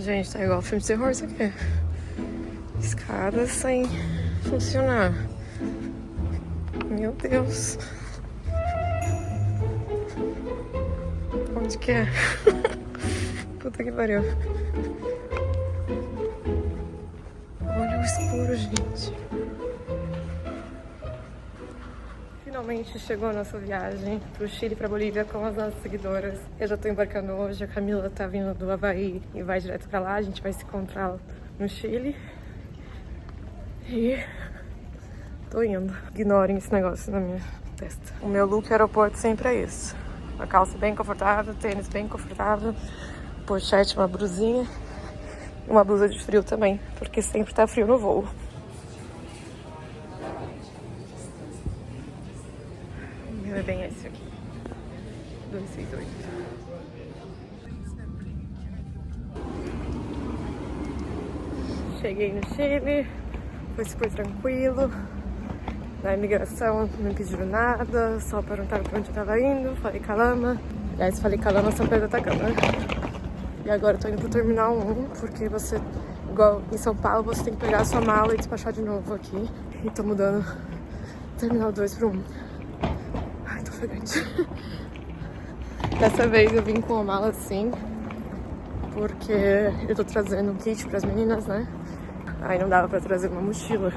Gente, tá igual filme de terror isso aqui. Escada sem funcionar. Meu Deus. Onde que é? Puta que pariu. Olha o escuro, gente. Finalmente chegou a nossa viagem pro Chile e pra Bolívia com as nossas seguidoras. Eu já tô embarcando hoje, a Camila tá vindo do Havaí e vai direto pra lá. A gente vai se encontrar no Chile. E tô indo. Ignorem esse negócio na minha testa. O meu look aeroporto sempre é isso. Uma calça bem confortável, tênis bem confortável, pochete, uma blusinha, uma blusa de frio também, porque sempre tá frio no voo. O meu é bem esse aqui, 268. Cheguei no Chile, foi super tranquilo. Na imigração não pediram nada, só perguntaram pra onde eu tava indo, falei Calama. Aliás, falei Calama, São Pedro da Atacama. E agora eu tô indo pro Terminal 1, porque você, igual em São Paulo, você tem que pegar a sua mala e despachar de novo aqui. E tô mudando Terminal 2 pro 1. Ai, tô ofegante. Dessa vez eu vim com a mala assim, porque eu tô trazendo um kit pras meninas, né? Aí não dava pra trazer uma mochila.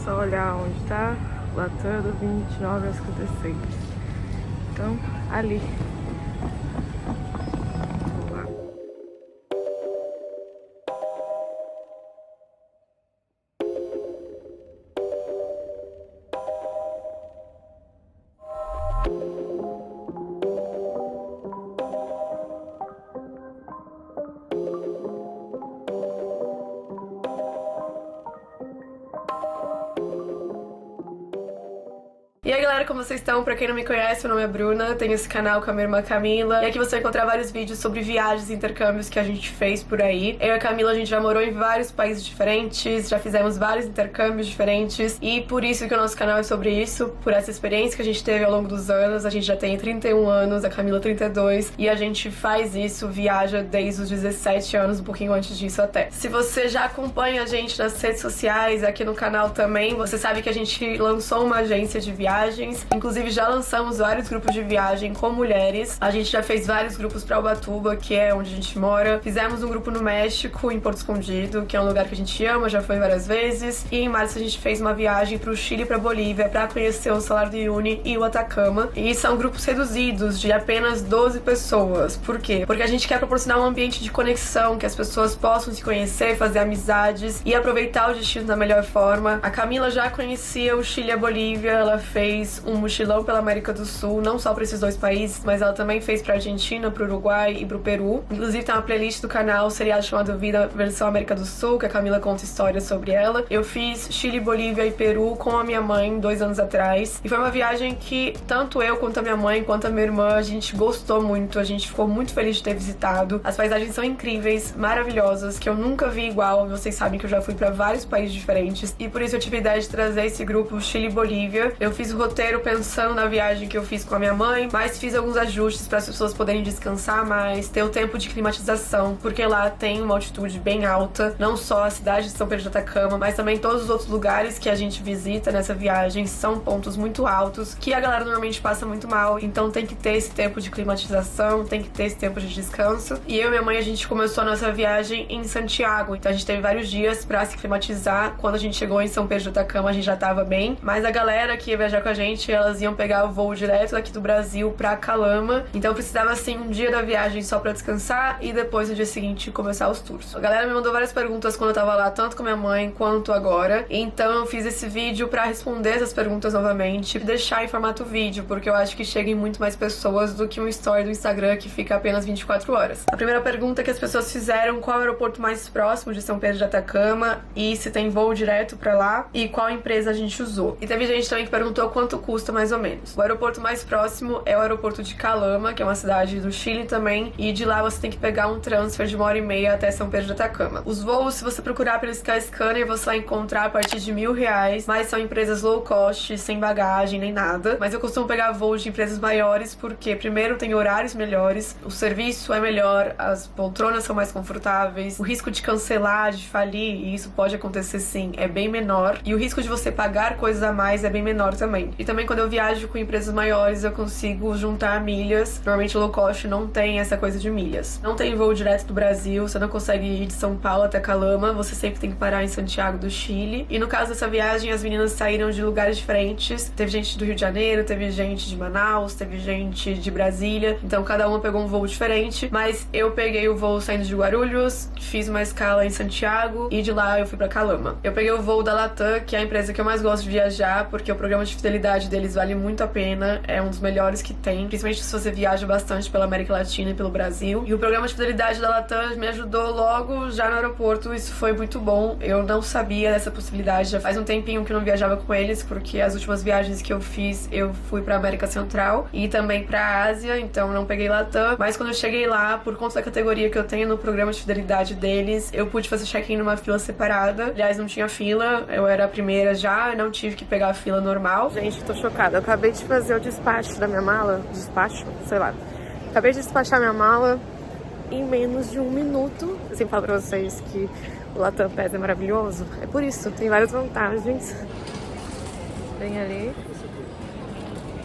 Só olhar onde tá, Latam 29 a 56. Então, ali. Vamos lá. E aí galera, como vocês estão? Pra quem não me conhece, meu nome é Bruna, tenho esse canal com a minha irmã Camila, e aqui você vai encontrar vários vídeos sobre viagens e intercâmbios que a gente fez por aí. Eu e a Camila, a gente já morou em vários países diferentes, já fizemos vários intercâmbios diferentes, e por isso que o nosso canal é sobre isso, por essa experiência que a gente teve ao longo dos anos. A gente já tem 31 anos, a Camila 32, e a gente faz isso, viaja desde os 17 anos, um pouquinho antes disso até. Se você já acompanha a gente nas redes sociais, aqui no canal também, você sabe que a gente lançou uma agência de viagens. Inclusive já lançamos vários grupos de viagem com mulheres. A gente já fez vários grupos pra Ubatuba, que é onde a gente mora. Fizemos um grupo no México, em Porto Escondido, que é um lugar que a gente ama, já foi várias vezes. E em março a gente fez uma viagem pro Chile e pra Bolívia pra conhecer o Salar do Uyuni e o Atacama. E são grupos reduzidos, de apenas 12 pessoas. Por quê? Porque a gente quer proporcionar um ambiente de conexão, que as pessoas possam se conhecer, fazer amizades e aproveitar o destino da melhor forma. A Camila já conhecia o Chile e a Bolívia, ela fez um mochilão pela América do Sul, não só para esses dois países, mas ela também fez pra Argentina, pro Uruguai e pro Peru. Inclusive tem uma playlist do canal, seriado chamado Vida Versão América do Sul, que a Camila conta histórias sobre ela. Eu fiz Chile, Bolívia e Peru com a minha mãe 2 anos atrás, e foi uma viagem que tanto eu quanto a minha mãe, quanto a minha irmã, a gente gostou muito, a gente ficou muito feliz de ter visitado. As paisagens são incríveis, maravilhosas, que eu nunca vi igual. Vocês sabem que eu já fui pra vários países diferentes, e por isso eu tive a ideia de trazer esse grupo Chile e Bolívia. Eu fiz o roteiro pensando na viagem que eu fiz com a minha mãe, mas fiz alguns ajustes para as pessoas poderem descansar mais, ter o tempo de climatização, porque lá tem uma altitude bem alta, não só a cidade de São Pedro de Atacama, mas também todos os outros lugares que a gente visita nessa viagem são pontos muito altos, que a galera normalmente passa muito mal, então tem que ter esse tempo de climatização, tem que ter esse tempo de descanso. E eu e minha mãe, a gente começou a nossa viagem em Santiago, então a gente teve vários dias para se climatizar. Quando a gente chegou em São Pedro de Atacama, a gente já tava bem, mas a galera que ia viajar com a gente, elas iam pegar o voo direto daqui do Brasil pra Calama, então precisava assim um dia da viagem só pra descansar e depois no dia seguinte começar os tours. A galera me mandou várias perguntas quando eu tava lá, tanto com minha mãe quanto agora, então eu fiz esse vídeo pra responder essas perguntas novamente e deixar em formato vídeo, porque eu acho que chega em muito mais pessoas do que um story do Instagram que fica apenas 24 horas. A primeira pergunta que as pessoas fizeram: qual é o aeroporto mais próximo de São Pedro de Atacama e se tem voo direto pra lá e qual empresa a gente usou. E teve gente também que perguntou quanto custa mais ou menos. O aeroporto mais próximo é o aeroporto de Calama, que é uma cidade do Chile também, e de lá você tem que pegar um transfer de 1h30 até São Pedro de Atacama. Os voos, se você procurar pelo Skyscanner, você vai encontrar a partir de R$1.000, mas são empresas low cost, sem bagagem nem nada. Mas eu costumo pegar voos de empresas maiores porque, primeiro, tem horários melhores, o serviço é melhor, as poltronas são mais confortáveis, o risco de cancelar, de falir, e isso pode acontecer sim, é bem menor, e o risco de você pagar coisas a mais é bem menor também. E também quando eu viajo com empresas maiores, eu consigo juntar milhas. Normalmente low cost não tem essa coisa de milhas. Não tem voo direto do Brasil, você não consegue ir de São Paulo até Calama, você sempre tem que parar em Santiago do Chile. E no caso dessa viagem, as meninas saíram de lugares diferentes. Teve gente do Rio de Janeiro, teve gente de Manaus, teve gente de Brasília, então cada uma pegou um voo diferente, mas eu peguei o voo saindo de Guarulhos, fiz uma escala em Santiago e de lá eu fui pra Calama. Eu peguei o voo da Latam, que é a empresa que eu mais gosto de viajar, porque o programa de fidelidade deles vale muito a pena, é um dos melhores que tem, principalmente se você viaja bastante pela América Latina e pelo Brasil. E o programa de fidelidade da Latam me ajudou logo já no aeroporto, isso foi muito bom. Eu não sabia dessa possibilidade, já faz um tempinho que eu não viajava com eles, porque as últimas viagens que eu fiz, eu fui pra América Central e também pra Ásia, então não peguei Latam. Mas quando eu cheguei lá, por conta da categoria que eu tenho no programa de fidelidade deles, eu pude fazer check-in numa fila separada. Aliás, não tinha fila, eu era a primeira já, não tive que pegar a fila normal. Gente, tô chocada, eu acabei de fazer o despacho da minha mala, sei lá. Acabei de despachar minha mala em menos de 1 minuto. Eu sempre falo pra vocês que o Latam Pass é maravilhoso. É por isso, tem várias vantagens. Vem ali.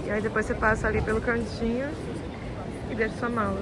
E aí depois você passa ali pelo cantinho e deixa sua mala.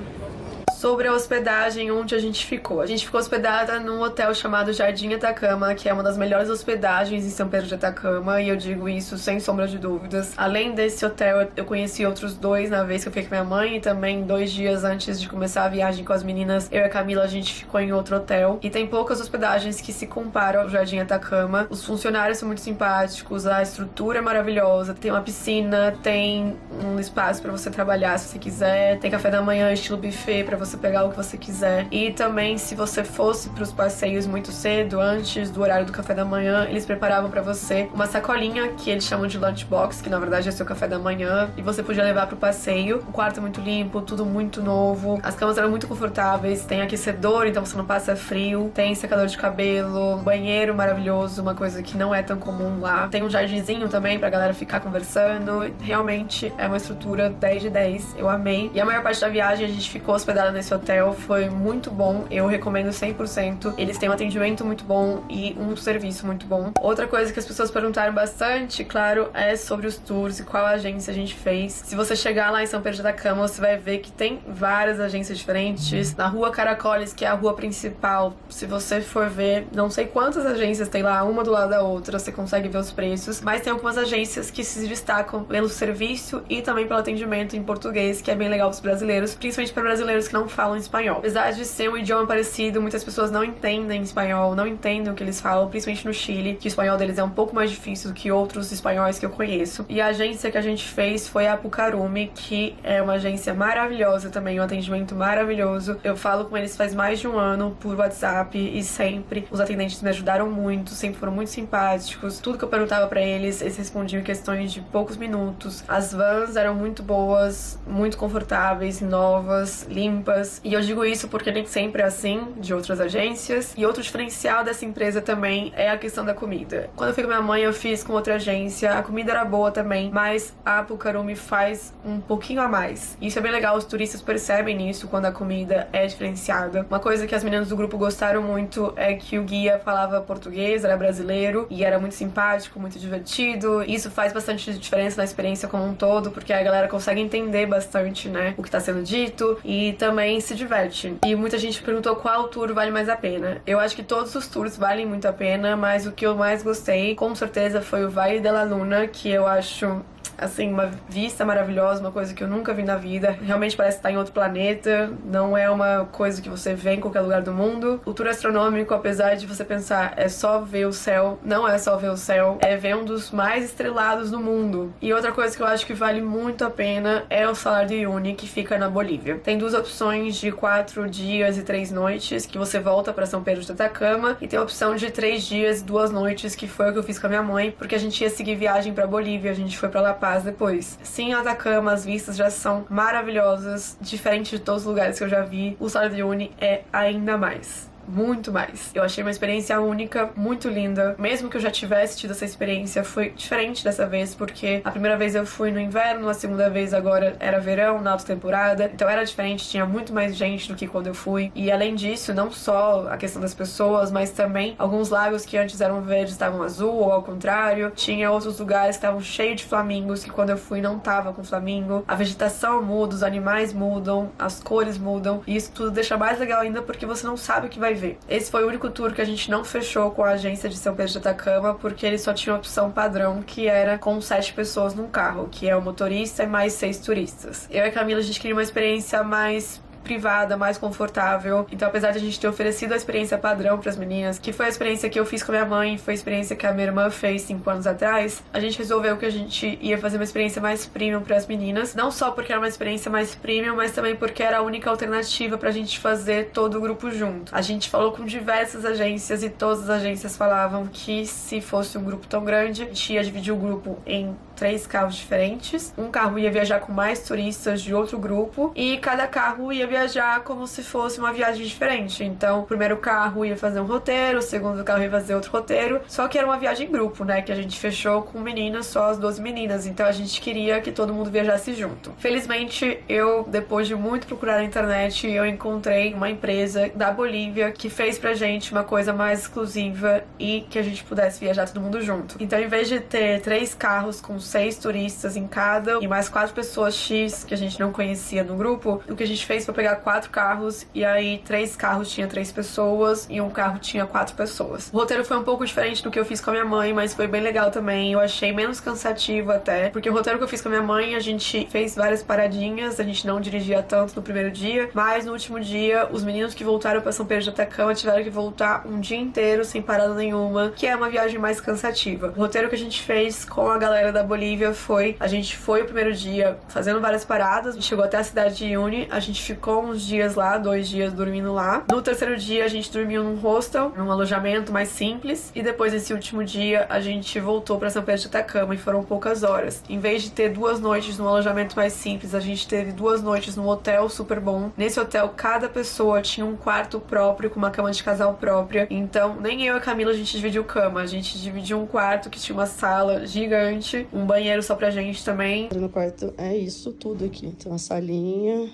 Sobre a hospedagem, onde a gente ficou. A gente ficou hospedada num hotel chamado Jardim Atacama, que é uma das melhores hospedagens em São Pedro de Atacama, e eu digo isso sem sombra de dúvidas. Além desse hotel, eu conheci outros 2 na vez que eu fiquei com minha mãe, e também 2 dias antes de começar a viagem com as meninas, eu e a Camila, a gente ficou em outro hotel. E tem poucas hospedagens que se comparam ao Jardim Atacama. Os funcionários são muito simpáticos, a estrutura é maravilhosa, tem uma piscina, tem um espaço pra você trabalhar se você quiser, tem café da manhã estilo buffet pra você pegar o que você quiser. E também, se você fosse pros passeios muito cedo, antes do horário do café da manhã, eles preparavam pra você uma sacolinha que eles chamam de lunchbox, que na verdade é seu café da manhã, e você podia levar pro passeio. O quarto é muito limpo, tudo muito novo, as camas eram muito confortáveis, tem aquecedor, então você não passa frio, tem secador de cabelo, banheiro maravilhoso, uma coisa que não é tão comum lá. Tem um jardinzinho também pra galera ficar conversando. Realmente é uma estrutura 10 de 10, eu amei. E a maior parte da viagem a gente ficou hospedada nesse hotel, foi muito bom, eu recomendo 100%. Eles têm um atendimento muito bom e um serviço muito bom. Outra coisa que as pessoas perguntaram bastante, claro, é sobre os tours e qual agência a gente fez. Se você chegar lá em São Pedro de Atacama, você vai ver que tem várias agências diferentes. Na Rua Caracoles, que é a rua principal, se você for ver, não sei quantas agências tem lá, uma do lado da outra, você consegue ver os preços, mas tem algumas agências que se destacam pelo serviço e também pelo atendimento em português, que é bem legal para os brasileiros, principalmente para brasileiros que não falam espanhol. Apesar de ser um idioma parecido, muitas pessoas não entendem espanhol, não entendem o que eles falam, principalmente no Chile, que o espanhol deles é um pouco mais difícil do que outros espanhóis que eu conheço. E a agência que a gente fez foi a Pucarumi, que é uma agência maravilhosa também, um atendimento maravilhoso. Eu falo com eles faz mais de 1 ano por WhatsApp e sempre os atendentes me ajudaram muito, sempre foram muito simpáticos. Tudo que eu perguntava pra eles, eles respondiam em questões de poucos minutos. As vans eram muito boas, muito confortáveis, novas, limpas. E eu digo isso porque nem sempre é assim de outras agências. E outro diferencial dessa empresa também é a questão da comida. Quando eu fui com minha mãe, eu fiz com outra agência. A comida era boa também, mas a Pucarumi faz um pouquinho a mais. Isso é bem legal, os turistas percebem isso quando a comida é diferenciada. Uma coisa que as meninas do grupo gostaram muito é que o guia falava português, era brasileiro, e era muito simpático, muito divertido. Isso faz bastante diferença na experiência como um todo, porque a galera consegue entender bastante, né, o que tá sendo dito e também se diverte. E muita gente perguntou qual tour vale mais a pena. Eu acho que todos os tours valem muito a pena, mas o que eu mais gostei, com certeza, foi o Vale de la Luna, que eu acho assim, uma vista maravilhosa, uma coisa que eu nunca vi na vida. Realmente parece estar em outro planeta, não é uma coisa que você vê em qualquer lugar do mundo. O tour astronômico, apesar de você pensar é só ver o céu, não é só ver o céu, é ver um dos mais estrelados do mundo. E outra coisa que eu acho que vale muito a pena é o Salar de Uyuni, que fica na Bolívia. Tem duas opções de 4 dias e 3 noites, que você volta para São Pedro de Atacama, e tem a opção de 3 dias e 2 noites, que foi o que eu fiz com a minha mãe, porque a gente ia seguir viagem pra Bolívia, a gente foi pra La Paz depois. Sim, Atacama, as vistas já são maravilhosas, diferente de todos os lugares que eu já vi, o Salar de Uyuni é ainda mais. Muito mais. Eu achei uma experiência única, muito linda. Mesmo que eu já tivesse tido essa experiência, foi diferente dessa vez, porque a primeira vez eu fui no inverno, a segunda vez agora era verão, na alta temporada. Então era diferente, tinha muito mais gente do que quando eu fui. E além disso, não só a questão das pessoas, mas também alguns lagos que antes eram verdes estavam azul, ou ao contrário. Tinha outros lugares que estavam cheios de flamingos, que quando eu fui não tava com flamingo. A vegetação muda, os animais mudam, as cores mudam. E isso tudo deixa mais legal ainda, porque você não sabe o que vai ver. Esse foi o único tour que a gente não fechou com a agência de São Pedro de Atacama, porque eles só tinham a opção padrão, que era com 7 pessoas num carro, que é o motorista e mais 6 turistas. Eu e a Camila, a gente queria uma experiência mais privada, mais confortável. Então, apesar de a gente ter oferecido a experiência padrão para as meninas, que foi a experiência que eu fiz com a minha mãe, foi a experiência que a minha irmã fez 5 anos atrás, a gente resolveu que a gente ia fazer uma experiência mais premium para as meninas, não só porque era uma experiência mais premium, mas também porque era a única alternativa pra gente fazer todo o grupo junto. A gente falou com diversas agências e todas as agências falavam que se fosse um grupo tão grande, a gente ia dividir o grupo em 3 carros diferentes. Um carro ia viajar com mais turistas de outro grupo e cada carro ia viajar como se fosse uma viagem diferente. Então, o primeiro carro ia fazer um roteiro, o segundo carro ia fazer outro roteiro, só que era uma viagem em grupo, né, que a gente fechou com meninas, só as 12 meninas, então a gente queria que todo mundo viajasse junto. Felizmente, eu, depois de muito procurar na internet, eu encontrei uma empresa da Bolívia que fez pra gente uma coisa mais exclusiva e que a gente pudesse viajar todo mundo junto. Então, em vez de ter 3 carros com 6 turistas em cada e mais 4 pessoas X que a gente não conhecia no grupo, o que a gente fez foi pegar 4 carros e aí 3 carros tinha 3 pessoas e um carro tinha 4 pessoas. O roteiro foi um pouco diferente do que eu fiz com a minha mãe, mas foi bem legal também. Eu achei menos cansativo até, porque o roteiro que eu fiz com a minha mãe, a gente fez várias paradinhas, a gente não dirigia tanto no primeiro dia, mas no último dia, os meninos que voltaram para São Pedro de Atacama tiveram que voltar um dia inteiro sem parada nenhuma, que é uma viagem mais cansativa. O roteiro que a gente fez com a galera da Bolívia foi, a gente foi o primeiro dia fazendo várias paradas, a gente chegou até a cidade de Uyuni, a gente ficou uns dias lá, 2 dias dormindo lá. No terceiro dia a gente dormiu num hostel, num alojamento mais simples, e depois desse último dia a gente voltou pra São Pedro de Atacama e foram poucas horas. Em vez de ter 2 noites num alojamento mais simples, a gente teve 2 noites num hotel super bom. Nesse hotel, cada pessoa tinha um quarto próprio, com uma cama de casal própria, então nem eu e a Camila a gente dividiu cama, a gente dividiu um quarto que tinha uma sala gigante, um banheiro só pra gente também. No quarto é isso tudo aqui, tem uma salinha,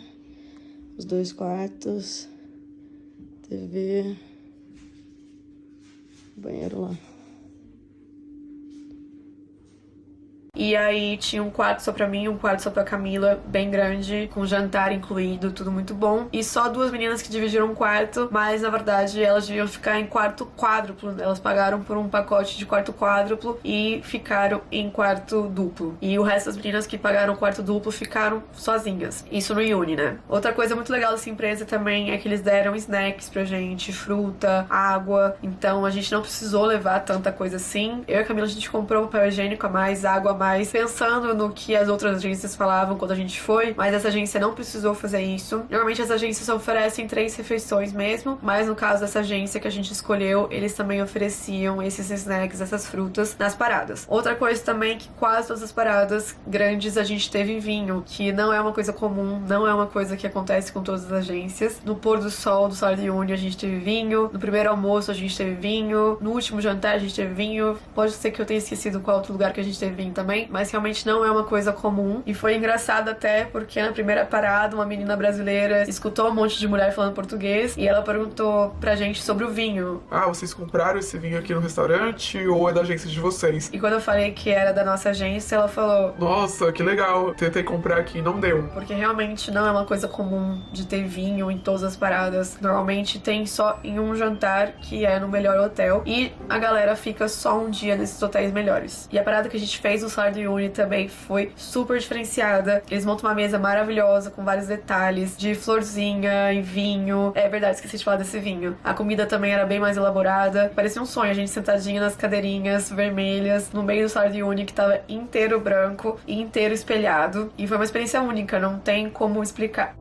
os 2 quartos, TV, banheiro lá. E aí tinha um quarto só pra mim, um quarto só pra Camila, bem grande, com jantar incluído, tudo muito bom. E só 2 meninas que dividiram um quarto, mas na verdade elas deviam ficar em quarto quádruplo. Elas pagaram por um pacote de quarto quádruplo e ficaram em quarto duplo. E o resto das meninas que pagaram quarto duplo ficaram sozinhas. Isso no Uyuni, né? Outra coisa muito legal dessa empresa também é que eles deram snacks pra gente, fruta, água. Então a gente não precisou levar tanta coisa assim. Eu e a Camila, a gente comprou papel higiênico a mais, água a mais, pensando no que as outras agências falavam quando a gente foi, mas essa agência não precisou fazer isso. Normalmente as agências oferecem 3 refeições mesmo, mas no caso dessa agência que a gente escolheu, eles também ofereciam esses snacks, essas frutas nas paradas. Outra coisa também que quase todas as paradas grandes a gente teve vinho, que não é uma coisa comum, não é uma coisa que acontece com todas as agências. No pôr do sol do Salar de Uyuni a gente teve vinho, no primeiro almoço a gente teve vinho, no último jantar a gente teve vinho. Pode ser que eu tenha esquecido qual outro lugar que a gente teve vinho também, mas realmente não é uma coisa comum. E foi engraçado até porque na primeira parada uma menina brasileira escutou um monte de mulher falando português e ela perguntou pra gente sobre o vinho. Ah, vocês compraram esse vinho aqui no restaurante ou é da agência de vocês? E quando eu falei que era da nossa agência, ela falou: nossa, que legal, tentei comprar aqui e não deu. Porque realmente não é uma coisa comum de ter vinho em todas as paradas. Normalmente tem só em um jantar, que é no melhor hotel, e a galera fica só um dia nesses hotéis melhores. E a parada que a gente fez no Salar do Uyuni também foi super diferenciada. Eles montam uma mesa maravilhosa, com vários detalhes, de florzinha e vinho. É verdade, esqueci de falar desse vinho. A comida também era bem mais elaborada. Parecia um sonho, a gente sentadinha nas cadeirinhas vermelhas, no meio do Salar do Uyuni, que tava inteiro branco e inteiro espelhado. E foi uma experiência única, não tem como explicar.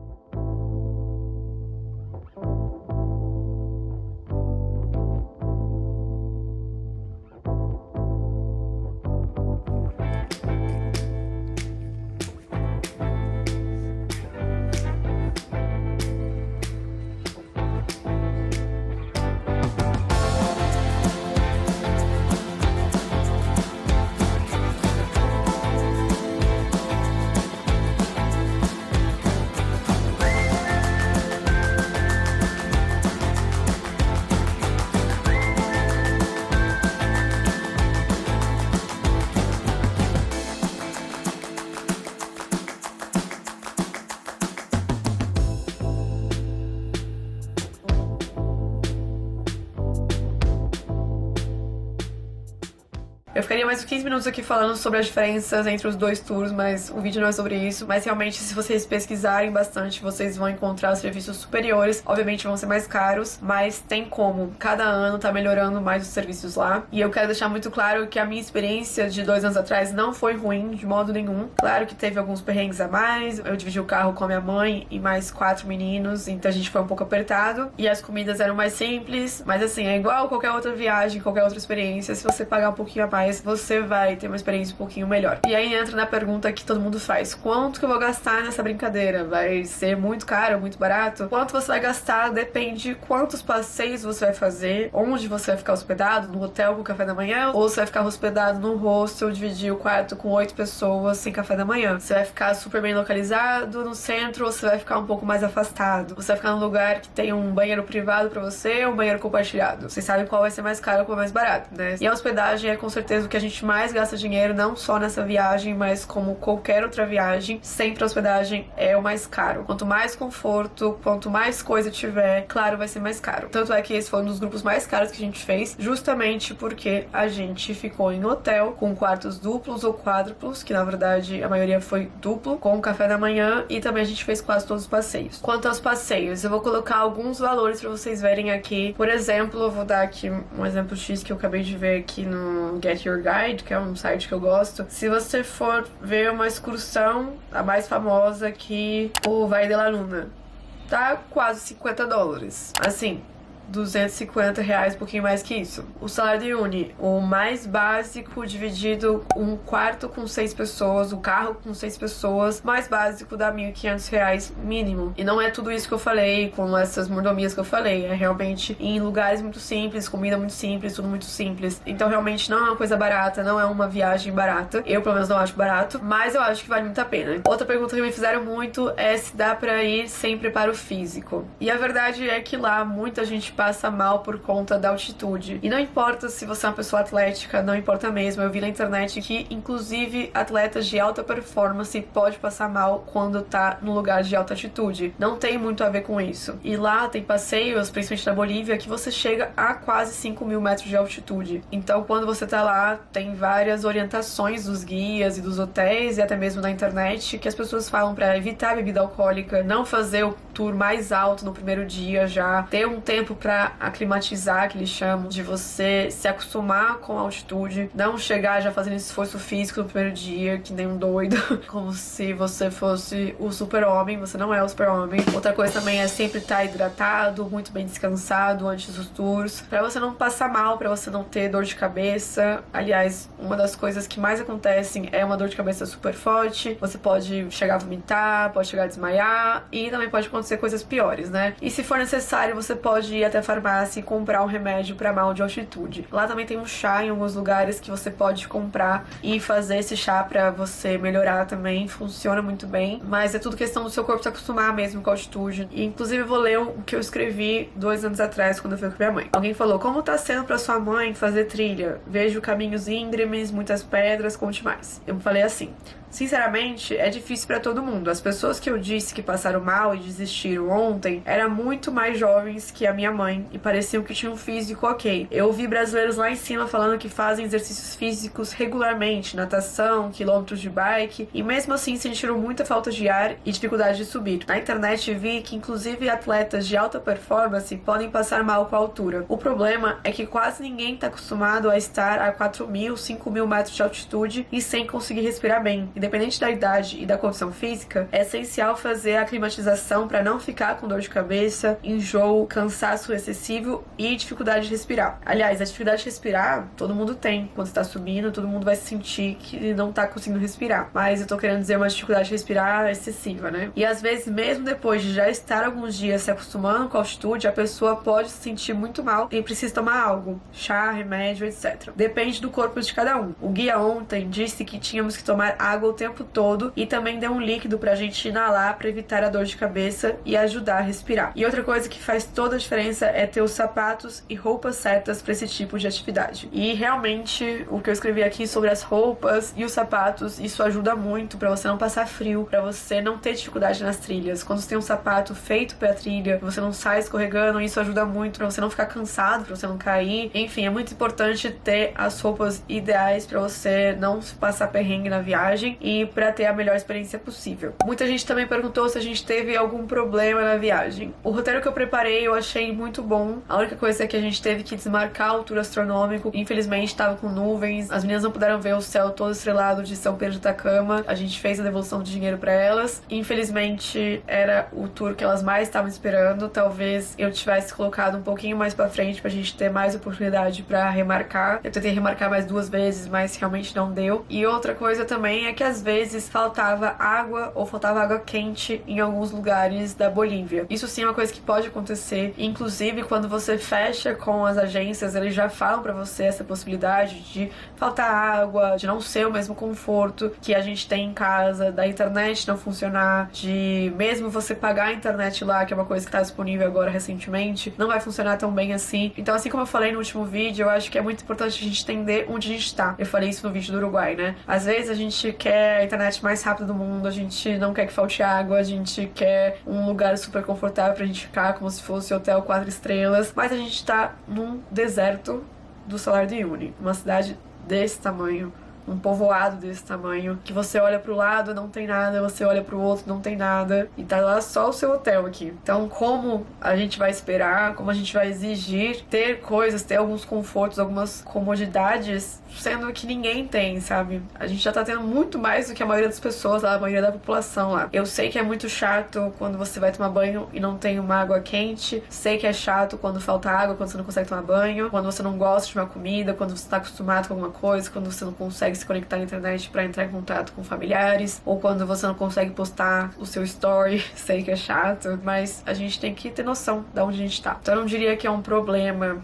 Eu ficaria mais uns 15 minutos aqui falando sobre as diferenças entre os dois tours, mas o vídeo não é sobre isso. Mas realmente, se vocês pesquisarem bastante, vocês vão encontrar os serviços superiores. Obviamente vão ser mais caros, mas tem como. Cada ano tá melhorando mais os serviços lá. E eu quero deixar muito claro que a minha experiência de 2 anos atrás não foi ruim de modo nenhum. Claro que teve alguns perrengues a mais. Eu dividi o carro com a minha mãe e mais 4 meninos, então a gente foi um pouco apertado. E as comidas eram mais simples, mas assim, é igual qualquer outra viagem, qualquer outra experiência. Se você pagar um pouquinho a mais, você vai ter uma experiência um pouquinho melhor. E aí entra na pergunta que todo mundo faz: quanto que eu vou gastar nessa brincadeira? Vai ser muito caro, muito barato? Quanto você vai gastar depende de quantos passeios você vai fazer, onde você vai ficar hospedado, no hotel com café da manhã, ou você vai ficar hospedado num hostel, dividir o quarto com 8 pessoas sem café da manhã. Você vai ficar super bem localizado no centro, ou você vai ficar um pouco mais afastado? Você vai ficar num lugar que tem um banheiro privado pra você ou um banheiro compartilhado? Vocês sabem qual vai ser mais caro ou qual é mais barato, né? E a hospedagem é com certeza o que a gente mais gasta dinheiro, não só nessa viagem, mas como qualquer outra viagem, sempre a hospedagem é o mais caro. Quanto mais conforto, quanto mais coisa tiver, claro, vai ser mais caro. Tanto é que esse foi um dos grupos mais caros que a gente fez, justamente porque a gente ficou em hotel com quartos duplos ou quádruplos, que na verdade a maioria foi duplo, com café da manhã, e também a gente fez quase todos os passeios. Quanto aos passeios, eu vou colocar alguns valores pra vocês verem aqui. Por exemplo, eu vou dar aqui um exemplo X que eu acabei de ver aqui no Get Your Guide, que é um site que eu gosto. Se você for ver uma excursão, a mais famosa aqui, o Vale de la Luna, tá quase $50. Assim, R$250, um pouquinho mais que isso. O Salar do Uyuni, o mais básico, dividido um quarto com 6 pessoas, o carro com 6 pessoas, mais básico dá R$1.500 mínimo. E não é tudo isso que eu falei, com essas mordomias que eu falei, é realmente em lugares muito simples, comida muito simples, tudo muito simples. Então realmente não é uma coisa barata, não é uma viagem barata. Eu pelo menos não acho barato, mas eu acho que vale muito a pena. Outra pergunta que me fizeram muito é se dá pra ir sem preparo físico. E a verdade é que lá muita gente passa mal por conta da altitude. E não importa se você é uma pessoa atlética, não importa mesmo. Eu vi na internet que, inclusive, atletas de alta performance pode passar mal quando tá no lugar de alta altitude. Não tem muito a ver com isso. E lá tem passeios, principalmente na Bolívia, que você chega a quase 5.000 metros de altitude. Então, quando você tá lá, tem várias orientações dos guias e dos hotéis e até mesmo na internet que as pessoas falam pra evitar a bebida alcoólica, não fazer o tour mais alto no primeiro dia já, ter um tempo pra aclimatizar, que eles chamam, de você se acostumar com a altitude, não chegar já fazendo esforço físico no primeiro dia, que nem um doido, como se você fosse o super-homem. Você não é o super-homem. Outra coisa também é sempre estar hidratado, muito bem descansado antes dos tours, pra você não passar mal, pra você não ter dor de cabeça. Aliás, uma das coisas que mais acontecem é uma dor de cabeça super forte, você pode chegar a vomitar, pode chegar a desmaiar, e também pode acontecer coisas piores, né? E se for necessário, você pode ir até a farmácia e comprar um remédio para mal de altitude. Lá também tem um chá em alguns lugares que você pode comprar e fazer esse chá para você melhorar também. Funciona muito bem, mas é tudo questão do seu corpo se acostumar mesmo com a altitude. E inclusive eu vou ler o que eu escrevi 2 anos atrás quando eu fui com minha mãe. Alguém falou: como tá sendo para sua mãe fazer trilha? Vejo caminhos íngremes, muitas pedras, conte mais. Eu falei assim: Sinceramente, é difícil pra todo mundo. As pessoas que eu disse que passaram mal e desistiram ontem eram muito mais jovens que a minha mãe e pareciam que tinham um físico ok. Eu ouvi brasileiros lá em cima falando que fazem exercícios físicos regularmente, natação, quilômetros de bike, e mesmo assim sentiram muita falta de ar e dificuldade de subir. Na internet vi que inclusive atletas de alta performance podem passar mal com a altura. O problema é que quase ninguém está acostumado a estar a 4.000, 5.000 metros de altitude e sem conseguir respirar bem. Independente da idade e da condição física, é essencial fazer a aclimatização para não ficar com dor de cabeça, enjoo, cansaço excessivo e dificuldade de respirar. Aliás, a dificuldade de respirar todo mundo tem. Quando está subindo, todo mundo vai sentir que não está conseguindo respirar. Mas eu tô querendo dizer uma dificuldade de respirar excessiva, né? E às vezes, mesmo depois de já estar alguns dias se acostumando com a altitude, a pessoa pode se sentir muito mal e precisa tomar algo, chá, remédio, etc. Depende do corpo de cada um. O guia ontem disse que tínhamos que tomar água o tempo todo e também deu um líquido pra gente inalar para evitar a dor de cabeça e ajudar a respirar. E outra coisa que faz toda a diferença é ter os sapatos e roupas certas para esse tipo de atividade. E realmente o que eu escrevi aqui sobre as roupas e os sapatos, isso ajuda muito para você não passar frio, para você não ter dificuldade nas trilhas. Quando você tem um sapato feito pra trilha, você não sai escorregando, isso ajuda muito para você não ficar cansado, para você não cair. Enfim, é muito importante ter as roupas ideais para você não passar perrengue na viagem e para ter a melhor experiência possível. Muita gente também perguntou se a gente teve algum problema na viagem. O roteiro que eu preparei eu achei muito bom. A única coisa é que a gente teve que desmarcar a altura astronômica. Infelizmente estava com nuvens, as meninas não puderam ver o céu todo estrelado de São Pedro de Atacama. A gente fez a devolução de dinheiro para elas. Infelizmente era o tour que elas mais estavam esperando. Talvez eu tivesse colocado um pouquinho mais para frente pra gente ter mais oportunidade para remarcar. Eu tentei remarcar mais 2 vezes, mas realmente não deu. E outra coisa também é que às vezes faltava água ou faltava água quente em alguns lugares da Bolívia. Isso sim é uma coisa que pode acontecer. Inclusive, quando você fecha com as agências, eles já falam pra você essa possibilidade de faltar água, de não ser o mesmo conforto que a gente tem em casa, da internet não funcionar, de mesmo você pagar a internet lá, que é uma coisa que tá disponível agora recentemente, não vai funcionar tão bem assim. Então, assim como eu falei no último vídeo, eu acho que é muito importante a gente entender onde a gente tá. Eu falei isso no vídeo do Uruguai, né? Às vezes a gente quer a internet mais rápida do mundo, a gente não quer que falte água, a gente quer um lugar super confortável pra gente ficar, como se fosse hotel 4 estrelas, mas a gente tá num deserto do Salar de Uyuni, uma cidade desse tamanho, um povoado desse tamanho, que você olha pro lado, não tem nada, você olha pro outro, não tem nada, e tá lá só o seu hotel aqui. Então, como a gente vai esperar, como a gente vai exigir ter coisas, ter alguns confortos, algumas comodidades, sendo que ninguém tem, sabe? A gente já tá tendo muito mais do que a maioria das pessoas lá, a maioria da população lá. Eu sei que é muito chato quando você vai tomar banho e não tem uma água quente, sei que é chato quando falta água, quando você não consegue tomar banho, quando você não gosta de uma comida, quando você tá acostumado com alguma coisa, quando você não consegue se conectar na internet para entrar em contato com familiares, ou quando você não consegue postar o seu story. Sei que é chato, mas a gente tem que ter noção de onde a gente tá. Então eu não diria que é um problema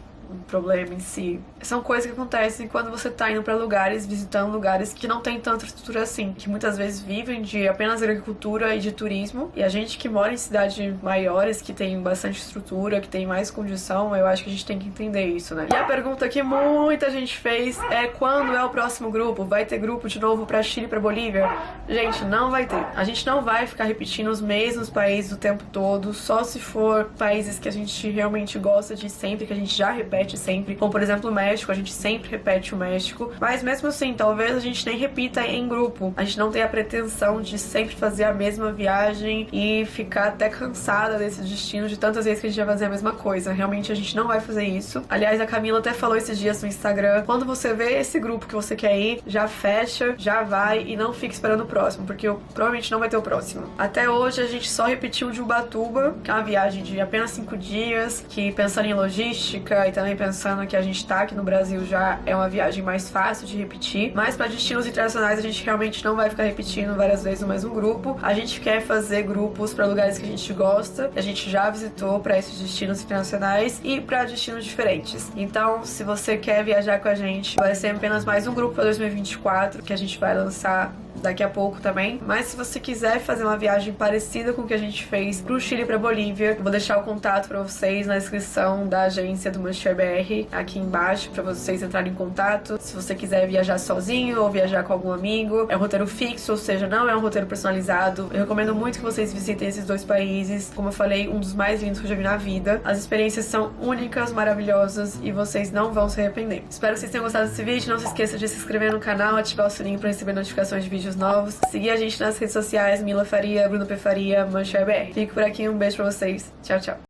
em si. São coisas que acontecem quando você tá indo pra lugares, visitando lugares que não tem tanta estrutura assim, que muitas vezes vivem de apenas agricultura e de turismo, e a gente que mora em cidades maiores, que tem bastante estrutura, que tem mais condição, eu acho que a gente tem que entender isso, né? E a pergunta que muita gente fez é: quando é o próximo grupo? Vai ter grupo de novo pra Chile e pra Bolívia? Gente, não vai ter. A gente não vai ficar repetindo os mesmos países o tempo todo, só se for países que a gente realmente gosta de sempre, que a gente já repete sempre, como por exemplo o México, a gente sempre repete o México, mas mesmo assim, talvez a gente nem repita em grupo, a gente não tem a pretensão de sempre fazer a mesma viagem e ficar até cansada desse destino de tantas vezes que a gente vai fazer a mesma coisa. Realmente a gente não vai fazer isso. Aliás, a Camila até falou esses dias no Instagram, quando você vê esse grupo que você quer ir, já fecha, já vai e não fica esperando o próximo, porque provavelmente não vai ter o próximo. Até hoje a gente só repetiu de Ubatuba, que é uma viagem de apenas 5 dias, que pensando em logística e também pensando que a gente tá aqui no Brasil já é uma viagem mais fácil de repetir, mas para destinos internacionais a gente realmente não vai ficar repetindo várias vezes o mesmo grupo. A gente quer fazer grupos para lugares que a gente gosta, que a gente já visitou para esses destinos internacionais e para destinos diferentes. Então, se você quer viajar com a gente, vai ser apenas mais um grupo para 2024 que a gente vai lançar daqui a pouco também. Mas se você quiser fazer uma viagem parecida com o que a gente fez pro Chile e pra Bolívia, eu vou deixar o contato pra vocês na descrição da agência do Manchester BR aqui embaixo, pra vocês entrarem em contato. Se você quiser viajar sozinho ou viajar com algum amigo, é um roteiro fixo, ou seja, não é um roteiro personalizado. Eu recomendo muito que vocês visitem esses dois países. Como eu falei, um dos mais lindos que eu já vi na vida. As experiências são únicas, maravilhosas e vocês não vão se arrepender. Espero que vocês tenham gostado desse vídeo. Não se esqueça de se inscrever no canal, ativar o sininho pra receber notificações de vídeos novos. Seguir a gente nas redes sociais, Mila Faria, Bruno P. Faria, Manchester BR. Fico por aqui, um beijo pra vocês. Tchau, tchau.